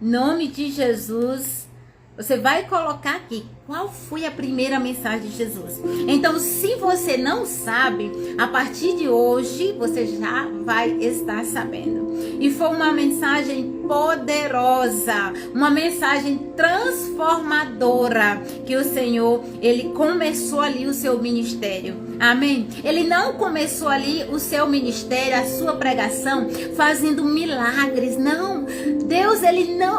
nome de Jesus, você vai colocar aqui qual foi a primeira mensagem de Jesus. Então, se você não sabe, a partir de hoje você já vai estar sabendo. E foi uma mensagem poderosa, uma mensagem transformadora que o Senhor, ele começou ali o seu ministério. Amém? Ele não começou ali o seu ministério, a sua pregação, fazendo milagres. Não.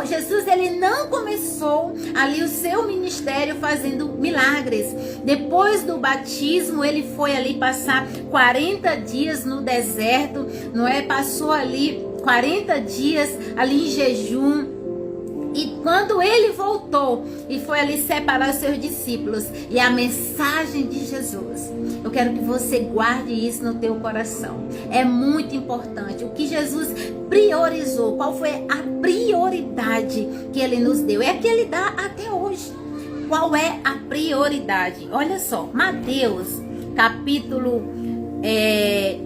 Jesus, ele não começou ali o seu ministério fazendo milagres. Depois do batismo, ele foi ali passar 40 dias no deserto, não é? Passou ali 40 dias ali em jejum. E quando ele voltou e foi ali separar os seus discípulos, e a mensagem de Jesus, eu quero que você guarde isso no teu coração. É muito importante. O que Jesus priorizou, qual foi a prioridade que ele nos deu? É a que ele dá até hoje. Qual é a prioridade? Olha só, Mateus capítulo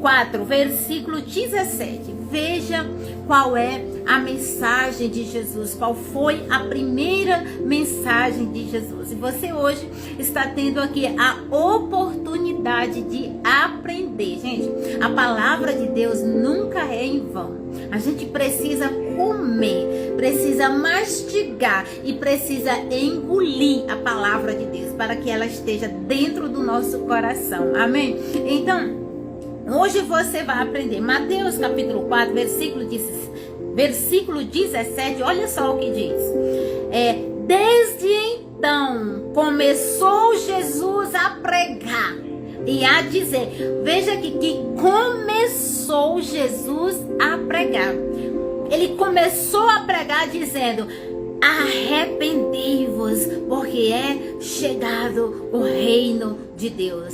4, versículo 17. Veja qual é a mensagem de Jesus, qual foi a primeira mensagem de Jesus. E você hoje está tendo aqui a oportunidade de aprender. Gente, a palavra de Deus nunca é em vão. A gente precisa comer, precisa mastigar e precisa engolir a palavra de Deus para que ela esteja dentro do nosso coração. Amém? Então, hoje você vai aprender Mateus capítulo 4, versículo 17, olha só o que diz. Desde então começou Jesus a pregar e a dizer, veja aqui que começou Jesus a pregar. Ele começou a pregar dizendo, arrependei-vos, porque é chegado o reino de Deus.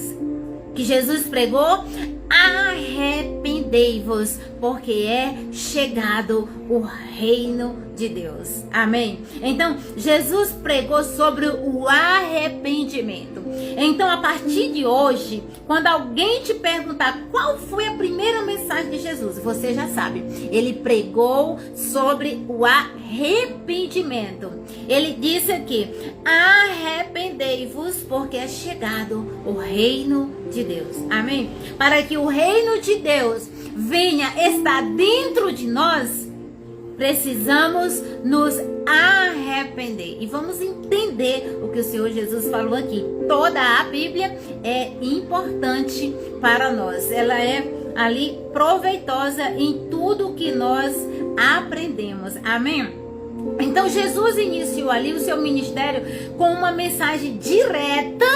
Que Jesus pregou, arrependei-vos, porque é chegado o reino de Deus. Amém? Então, Jesus pregou sobre o arrependimento. Então, a partir de hoje, quando alguém te perguntar qual foi a primeira mensagem de Jesus, você já sabe. Ele pregou sobre o arrependimento. Ele disse aqui, arrependei-vos, porque é chegado o reino de Deus. Amém? Para que o reino de Deus venha estar dentro de nós, precisamos nos arrepender. E vamos entender o que o Senhor Jesus falou aqui. Toda a Bíblia é importante para nós. Ela é ali proveitosa em tudo que nós aprendemos. Amém? Então Jesus iniciou ali o seu ministério com uma mensagem direta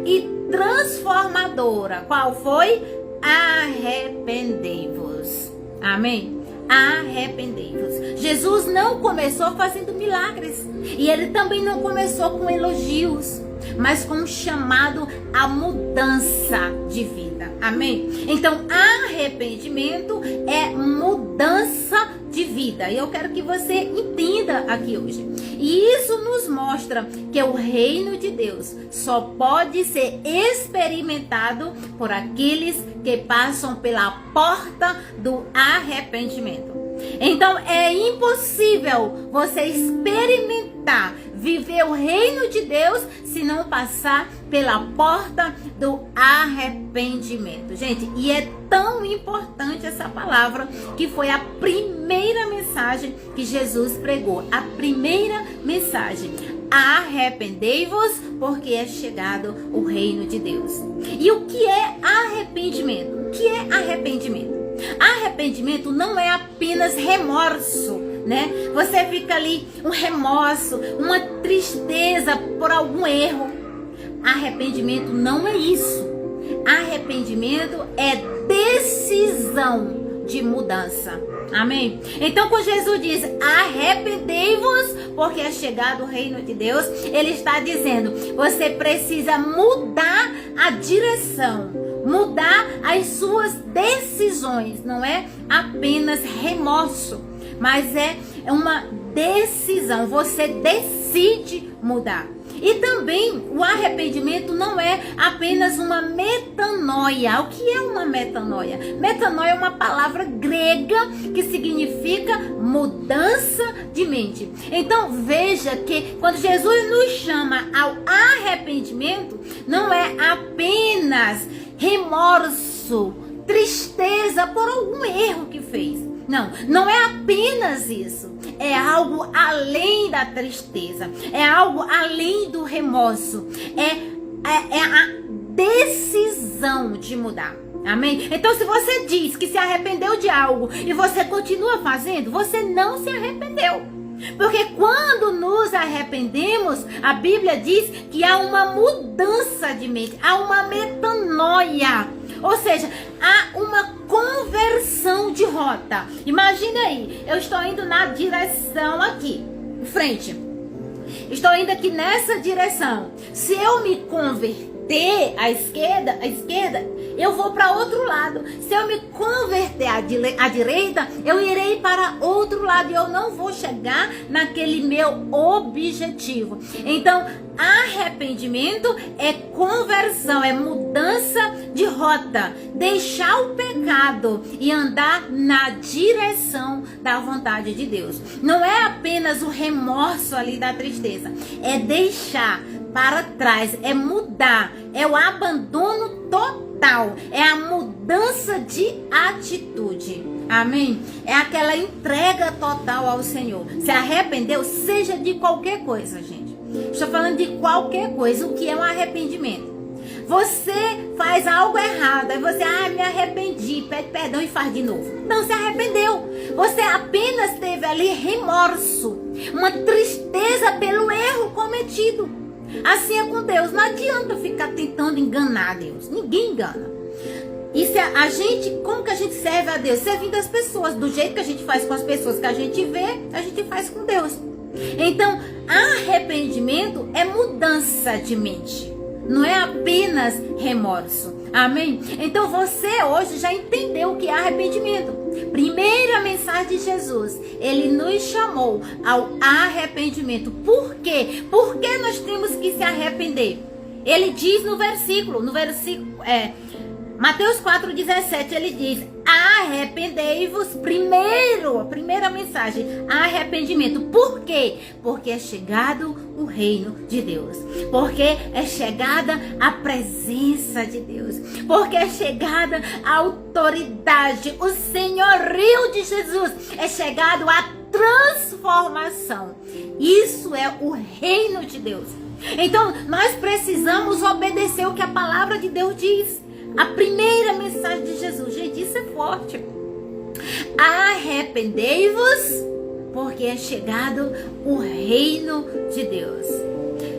e transformadora. Qual foi? Arrependei-vos. Amém? Arrependei-vos. Jesus não começou fazendo milagres. E ele também não começou com elogios, mas com um chamado à mudança de vida. Amém? Então, arrependimento é mudança de vida. E eu quero que você entenda aqui hoje. E isso nos mostra que o reino de Deus só pode ser experimentado por aqueles que passam pela porta do arrependimento. Então é impossível você experimentar, viver o reino de Deus se não passar pela porta do arrependimento. Gente, e é tão importante essa palavra que foi a primeira mensagem que Jesus pregou. A primeira mensagem. Arrependei-vos, porque é chegado o reino de Deus. E o que é arrependimento? O que é arrependimento? Arrependimento não é apenas remorso, né? Você fica ali um remorso, uma tristeza por algum erro. Arrependimento não é isso. Arrependimento é decisão de mudança. Amém? Então, quando Jesus diz arrependei-vos, porque é chegado o reino de Deus, ele está dizendo, você precisa mudar a direção, mudar as suas decisões. Não é apenas remorso, mas é uma decisão. Você decide mudar. E também o arrependimento não é apenas uma metanoia. O que é uma metanoia? Metanoia é uma palavra grega que significa mudança de mente. Então veja que quando Jesus nos chama ao arrependimento, não é apenas remorso, tristeza por algum erro que fez. Não, não é apenas isso. É algo além da tristeza. É algo além do remorso. É a decisão de mudar. Amém? Então, se você diz que se arrependeu de algo e você continua fazendo, você não se arrependeu. Porque quando nos arrependemos, a Bíblia diz que há uma mudança de mente, há uma metanoia. Ou seja, há uma conversão de rota. Imagina aí, eu estou indo na direção aqui, em frente. Estou indo aqui nessa direção. Se eu me converter à esquerda, eu vou para outro lado. Se eu me converter à direita, eu irei para outro lado e eu não vou chegar naquele meu objetivo. Então, arrependimento é conversão, é mudança de rota, deixar o pecado e andar na direção da vontade de Deus. Não é apenas o remorso ali da tristeza, é deixar para trás, é mudar, é o abandono total, é a mudança de atitude. Amém? É aquela entrega total ao Senhor. Se arrependeu, seja de qualquer coisa, gente. Estou falando de qualquer coisa. O que é um arrependimento? Você faz algo errado, aí você, me arrependi, pede perdão e faz de novo. Não se arrependeu. Você apenas teve ali remorso, uma tristeza pelo erro cometido. Assim é com Deus. Não adianta ficar tentando enganar Deus. Ninguém engana. E se a gente, como que a gente serve a Deus? Servindo as pessoas. Do jeito que a gente faz com as pessoas que a gente vê, a gente faz com Deus. Então, arrependimento é mudança de mente. Não é apenas remorso. Amém? Então você hoje já entendeu o que é arrependimento. Primeira mensagem de Jesus, ele nos chamou ao arrependimento. Por quê? Por que nós temos que se arrepender? Ele diz no versículo Mateus 4,17, ele diz: arrependei-vos primeiro. A primeira mensagem, arrependimento. Por quê? Porque é chegado o reino de Deus. Porque é chegada a presença de Deus. Porque é chegada a autoridade, o senhorio de Jesus. É chegado a transformação. Isso é o reino de Deus. Então, nós precisamos obedecer o que a palavra de Deus diz. A primeira mensagem de Jesus, gente, isso é forte. Arrependei-vos, porque é chegado o reino de Deus.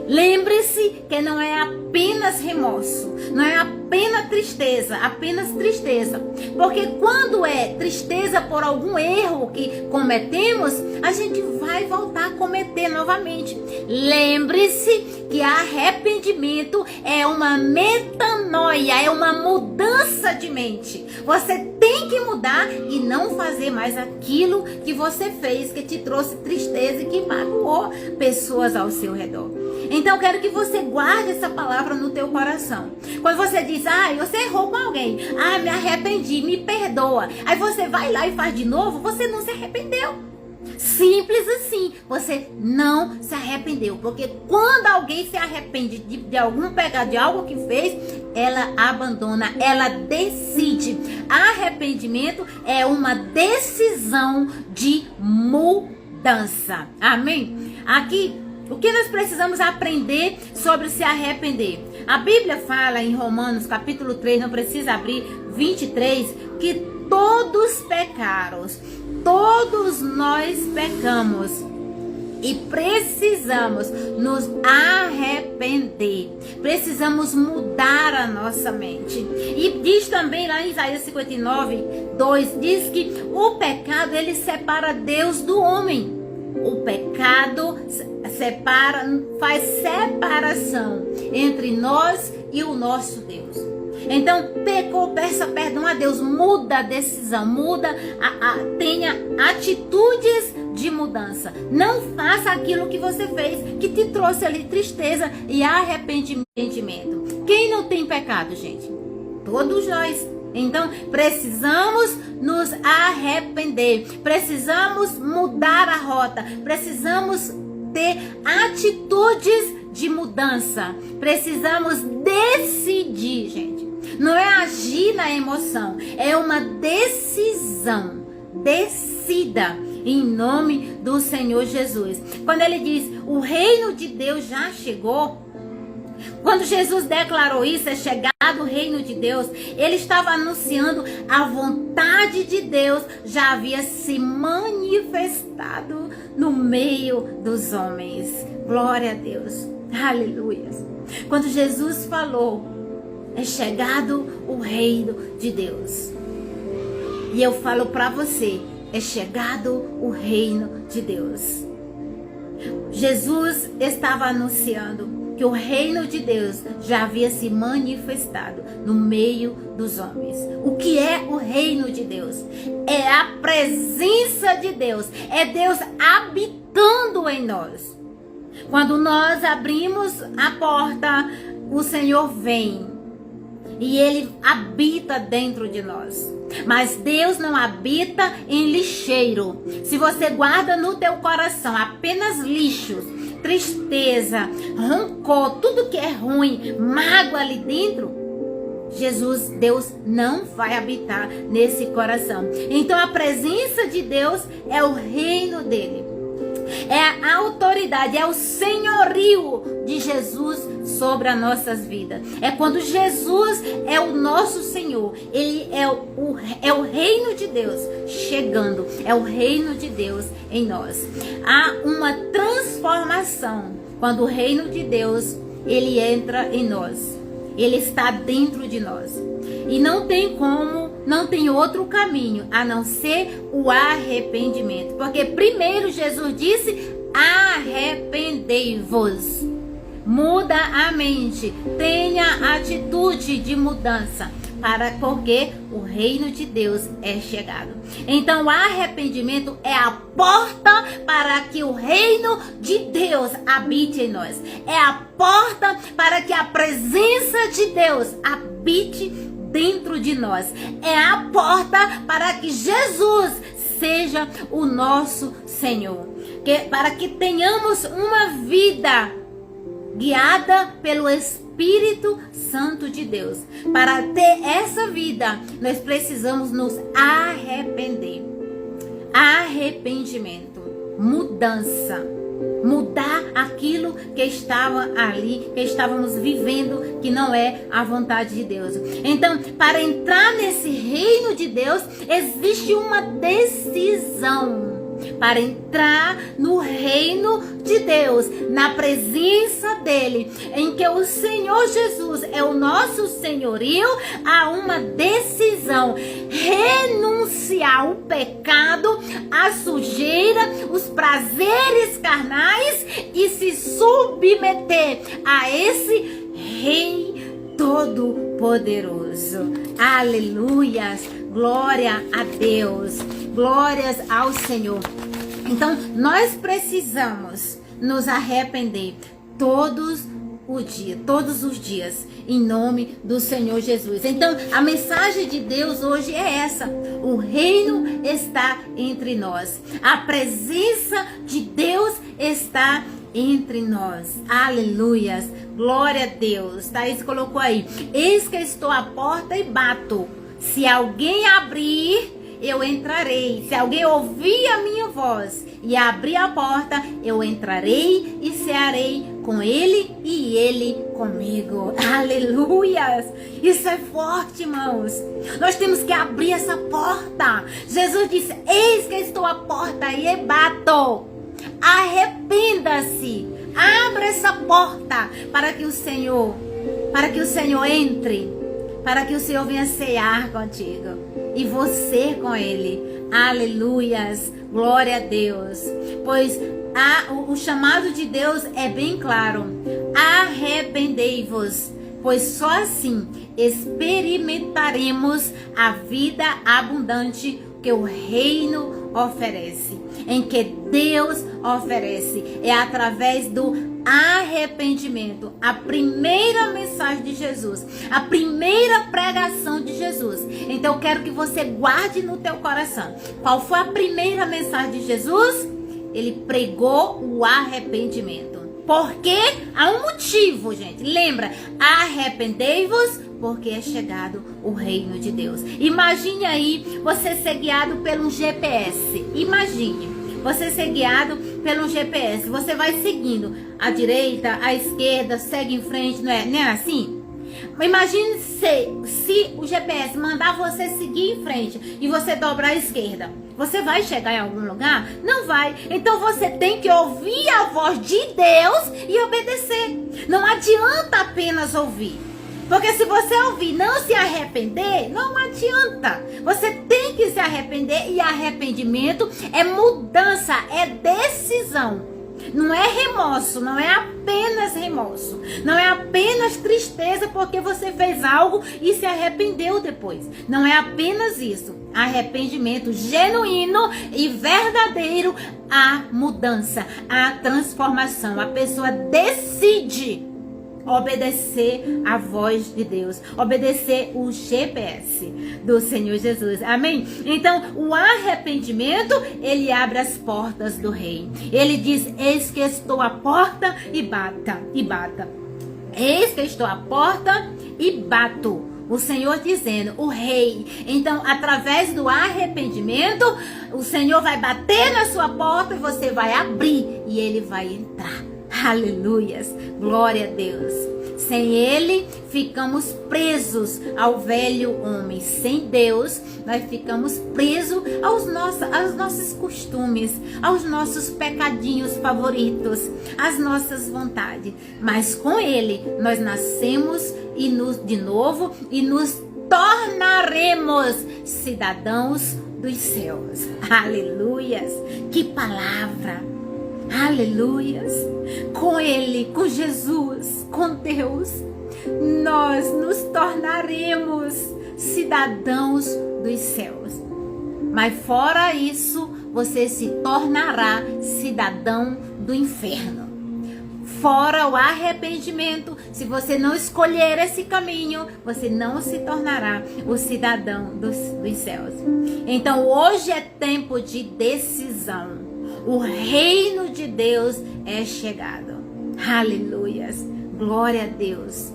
Lembre-se que não é apenas remorso, não é apenas tristeza. Porque quando é tristeza por algum erro que cometemos, a gente vai voltar a cometer novamente. Lembre-se que arrependimento é uma metanoia, é uma mudança de mente. Você tem que mudar e não fazer mais aquilo que você fez, que te trouxe tristeza e que magoou pessoas ao seu redor. Então eu quero que você guarde essa palavra no teu coração. Quando você diz, você errou com alguém, me arrependi, me perdoa. Aí você vai lá e faz de novo, você não se arrependeu. Simples assim, você não se arrependeu. Porque quando alguém se arrepende de algum pecado, de algo que fez, ela abandona, ela decide. Arrependimento é uma decisão de mudança. Amém? Aqui, o que nós precisamos aprender sobre se arrepender? A Bíblia fala em Romanos capítulo 3, não precisa abrir, 23, que todos pecaram, todos nós pecamos e precisamos nos arrepender, precisamos mudar a nossa mente. E diz também lá em Isaías 59, 2, diz que o pecado, ele separa Deus do homem. O pecado faz separação entre nós e o nosso Deus. Então, pecou, peça perdão a Deus, muda a decisão, tenha atitudes de mudança. Não faça aquilo que você fez, que te trouxe ali tristeza e arrependimento. Quem não tem pecado, gente? Todos nós. Então, precisamos nos arrepender. Precisamos mudar a rota. Precisamos ter atitudes de mudança. Precisamos decidir, gente. Não é agir na emoção, é uma decisão. Decida em nome do Senhor Jesus. Quando ele diz, o reino de Deus já chegou. Quando Jesus declarou isso, é chegado o reino de Deus, ele estava anunciando a vontade de Deus já havia se manifestado no meio dos homens. Glória a Deus. Aleluia. Quando Jesus falou, é chegado o reino de Deus. E eu falo para você, é chegado o reino de Deus. Jesus estava anunciando que o reino de Deus já havia se manifestado no meio dos homens. O que é o reino de Deus? É a presença de Deus. É Deus habitando em nós. Quando nós abrimos a porta, o Senhor vem e Ele habita dentro de nós. Mas Deus não habita em lixeiro. Se você guarda no teu coração apenas lixos, tristeza, rancor, tudo que é ruim, mágoa ali dentro, Deus não vai habitar nesse coração. Então a presença de Deus é o reino dele. É a autoridade, é o senhorio de Jesus sobre as nossas vidas. É quando Jesus é o nosso Senhor. Ele é o reino de Deus chegando. É o reino de Deus em nós. Há uma transformação quando o reino de Deus, ele entra em nós. Ele está dentro de nós. E não tem como, não tem outro caminho a não ser o arrependimento. Porque primeiro Jesus disse, arrependei-vos. Muda a mente, tenha atitude de mudança, porque o reino de Deus é chegado. Então o arrependimento é a porta para que o reino de Deus habite em nós. É a porta para que a presença de Deus habite dentro de nós. É a porta para que Jesus seja o nosso Senhor. Para que tenhamos uma vida guiada pelo Espírito Santo de Deus. Para ter essa vida, nós precisamos nos arrepender. Arrependimento, mudança. Mudar aquilo que estava ali, que estávamos vivendo, que não é a vontade de Deus. Então, para entrar nesse reino de Deus, existe uma decisão. Para entrar no reino de Deus, na presença dele, em que o Senhor Jesus é o nosso senhorio, há uma decisão: renunciar o pecado, a sujeira, os prazeres carnais e se submeter a esse Rei Todo-Poderoso. Aleluias, glória a Deus. Glórias ao Senhor. Então, nós precisamos nos arrepender todos os dias, em nome do Senhor Jesus. Então, a mensagem de Deus hoje é essa: o reino está entre nós. A presença de Deus está entre nós. Aleluias. Glória a Deus. Thaís colocou aí: eis que estou à porta e bato. Se alguém abrir, eu entrarei. Se alguém ouvir a minha voz e abrir a porta, eu entrarei e cearei com ele e ele comigo. Aleluias! Isso é forte, irmãos. Nós temos que abrir essa porta. Jesus disse: eis que estou à porta e bato. Arrependa-se. Abra essa porta para que o Senhor entre, para que o Senhor venha cear contigo e você com ele. Aleluias, glória a Deus. Pois o chamado de Deus é bem claro: arrependei-vos, pois só assim experimentaremos a vida abundante que o reino oferece. Em que Deus oferece. É através do arrependimento. A primeira mensagem de Jesus. A primeira pregação de Jesus. Então eu quero que você guarde no teu coração. Qual foi a primeira mensagem de Jesus? Ele pregou o arrependimento. Porque há um motivo, gente. Lembra? Arrependei-vos, porque é chegado o reino de Deus. Imagine aí você ser guiado pelo GPS. Imagine você ser guiado pelo GPS. Você vai seguindo a direita, a esquerda, segue em frente, não é assim? Imagine se o GPS mandar você seguir em frente e você dobrar à esquerda. Você vai chegar em algum lugar? Não vai. Então você tem que ouvir a voz de Deus e obedecer. Não adianta apenas ouvir. Porque se você ouvir e não se arrepender, não adianta. Você tem que se arrepender, e arrependimento é mudança, é decisão. Não é remorso, não é apenas remorso. Não é apenas tristeza porque você fez algo e se arrependeu depois. Não é apenas isso. Arrependimento genuíno e verdadeiro, a mudança, a transformação. A pessoa decide obedecer a voz de Deus, obedecer o GPS do Senhor Jesus, amém? Então, o arrependimento, ele abre as portas do rei. Ele diz: eis que estou à porta e bata. Eis que estou à porta e bato. O Senhor dizendo, o rei. Então, através do arrependimento, o Senhor vai bater na sua porta e você vai abrir e ele vai entrar. Aleluias, glória a Deus. Sem ele, ficamos presos ao velho homem. Sem Deus, nós ficamos presos aos nossos costumes, aos nossos pecadinhos favoritos, às nossas vontades. Mas com ele, nós nascemos de novo e nos tornaremos cidadãos dos céus. Aleluias, que palavra! Aleluias, com ele, com Jesus, com Deus, nós nos tornaremos cidadãos dos céus. Mas fora isso, você se tornará cidadão do inferno. Fora o arrependimento, se você não escolher esse caminho, você não se tornará o cidadão dos céus. Então hoje é tempo de decisão. O reino de Deus é chegado. Aleluias. Glória a Deus.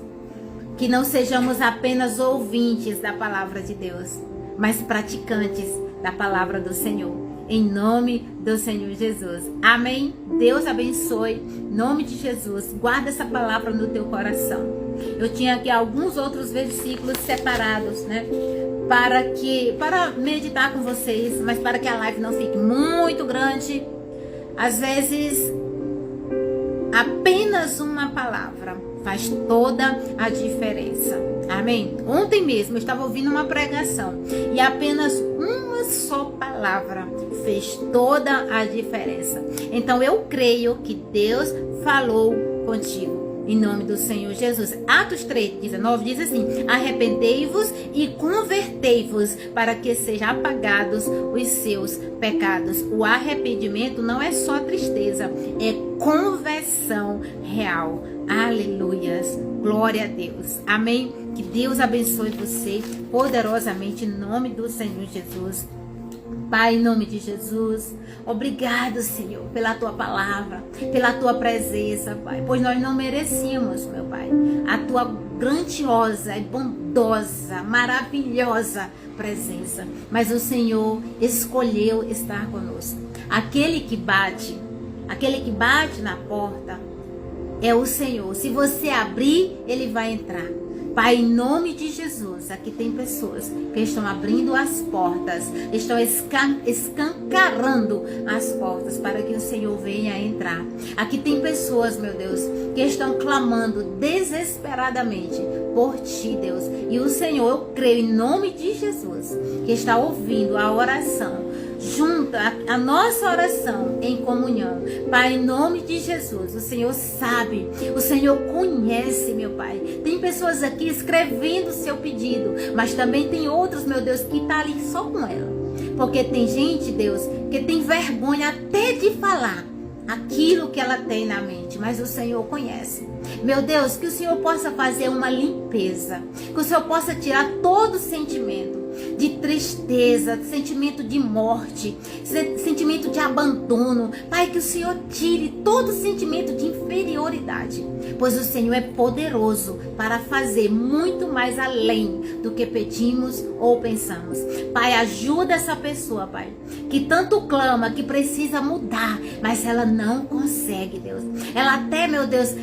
Que não sejamos apenas ouvintes da palavra de Deus, mas praticantes da palavra do Senhor. Em nome do Senhor Jesus. Amém. Deus abençoe. Em nome de Jesus. Guarda essa palavra no teu coração. Eu tinha aqui alguns outros versículos separados, né? Para meditar com vocês, mas para que a live não fique muito grande. Às vezes, apenas uma palavra faz toda a diferença. Amém? Ontem mesmo eu estava ouvindo uma pregação e apenas uma só palavra fez toda a diferença. Então eu creio que Deus falou contigo. Em nome do Senhor Jesus. Atos 3:19 diz assim: arrependei-vos e convertei-vos para que sejam apagados os seus pecados. O arrependimento não é só tristeza, é conversão real. Aleluias. Glória a Deus. Amém. Que Deus abençoe você poderosamente em nome do Senhor Jesus. Pai, em nome de Jesus, obrigado, Senhor, pela Tua palavra, pela Tua presença, Pai, pois nós não merecíamos, meu Pai, a Tua grandiosa e bondosa, maravilhosa presença, mas o Senhor escolheu estar conosco. Aquele que bate na porta é o Senhor. Se você abrir, Ele vai entrar. Pai, em nome de Jesus, aqui tem pessoas que estão abrindo as portas, estão escancarando as portas para que o Senhor venha entrar. Aqui tem pessoas, meu Deus, que estão clamando desesperadamente por Ti, Deus. E o Senhor, eu creio em nome de Jesus, que está ouvindo a oração, junta a nossa oração em comunhão. Pai, em nome de Jesus, o Senhor sabe, o Senhor conhece, meu Pai. Tem pessoas aqui escrevendo o seu pedido, mas também tem outros, meu Deus, que está ali só com ela. Porque tem gente, Deus, que tem vergonha até de falar aquilo que ela tem na mente, mas o Senhor conhece. Meu Deus, que o Senhor possa fazer uma limpeza, que o Senhor possa tirar todo sentimento de tristeza, sentimento de morte, sentimento de abandono. Pai, que o Senhor tire todo sentimento de inferioridade, pois o Senhor é poderoso para fazer muito mais além do que pedimos ou pensamos. Pai, ajuda essa pessoa, Pai, que tanto clama, que precisa mudar, mas ela não consegue, Deus. Ela até, meu Deus,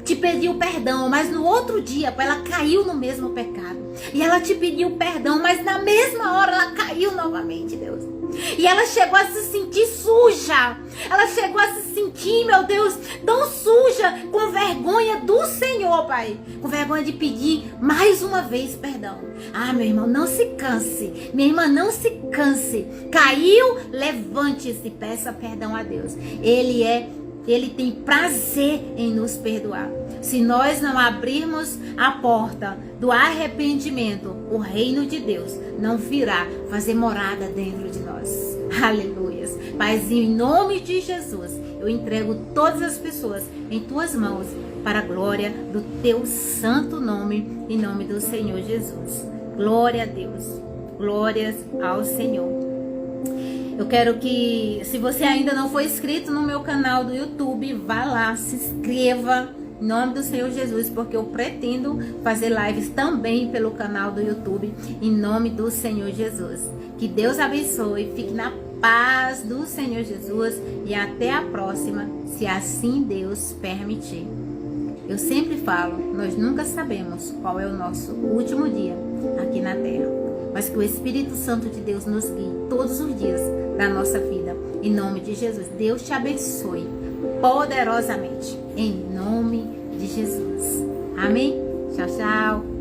te pediu perdão, mas no outro dia, Pai, ela caiu no mesmo pecado. E ela te pediu perdão, mas na mesma hora ela caiu novamente, Deus. E ela chegou a se sentir suja. Ela chegou a se sentir, meu Deus, tão suja, com vergonha do Senhor, Pai. Com vergonha de pedir mais uma vez perdão. Ah, meu irmão, não se canse. Minha irmã, não se canse. Caiu, levante-se e peça perdão a Deus. Ele tem prazer em nos perdoar. Se nós não abrirmos a porta do arrependimento, o reino de Deus não virá fazer morada dentro de nós. Aleluias. Paizinho, em nome de Jesus, eu entrego todas as pessoas em tuas mãos para a glória do teu santo nome, em nome do Senhor Jesus. Glória a Deus. Glórias ao Senhor. Eu quero que, se você ainda não foi inscrito no meu canal do YouTube, vá lá, se inscreva em nome do Senhor Jesus, porque eu pretendo fazer lives também pelo canal do YouTube, em nome do Senhor Jesus. Que Deus abençoe, fique na paz do Senhor Jesus e até a próxima, se assim Deus permitir. Eu sempre falo, nós nunca sabemos qual é o nosso último dia aqui na terra, mas que o Espírito Santo de Deus nos guie todos os dias da nossa vida. Em nome de Jesus, Deus te abençoe poderosamente. Em nome de Jesus. Amém? Tchau, tchau.